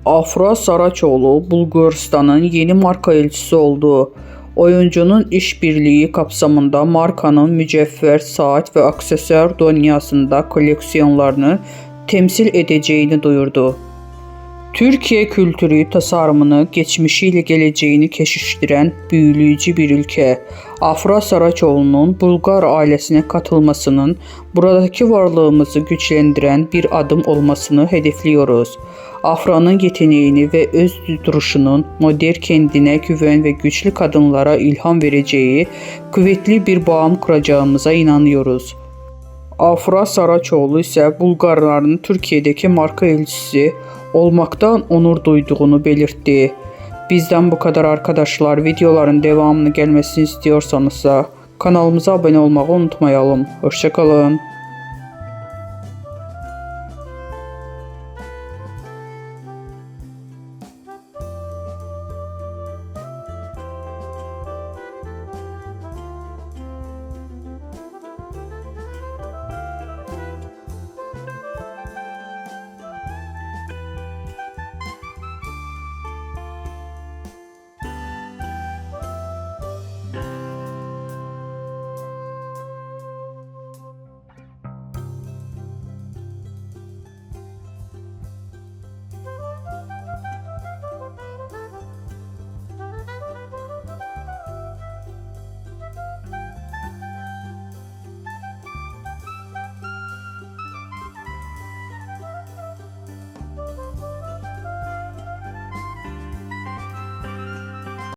Afra Saraçoğlu, Bulgaristan'ın yeni marka elçisi oldu. Oyuncunun işbirliği kapsamında markanın mücevher, saat ve aksesuar dünyasında koleksiyonlarını temsil edeceğini duyurdu. Türkiye kültürü tasarımını geçmişiyle geleceğini keşiştiren büyüleyici bir ülke. Afra Saraçoğlu'nun Bulgar ailesine katılmasının buradaki varlığımızı güçlendiren bir adım olmasını hedefliyoruz. Afra'nın yeteneğini ve öz duruşunun modern, kendine güven ve güçlü kadınlara ilham vereceği kuvvetli bir bağım kuracağımıza inanıyoruz. Afra Saraçoğlu ise Bulgarların Türkiye'deki marka elçisi olmaktan onur duyduğunu belirtti. Bizden bu kadar arkadaşlar. Videoların devamını gelmesini istiyorsanız kanalımıza abone olmayı unutmayalım. Hoşça kalın.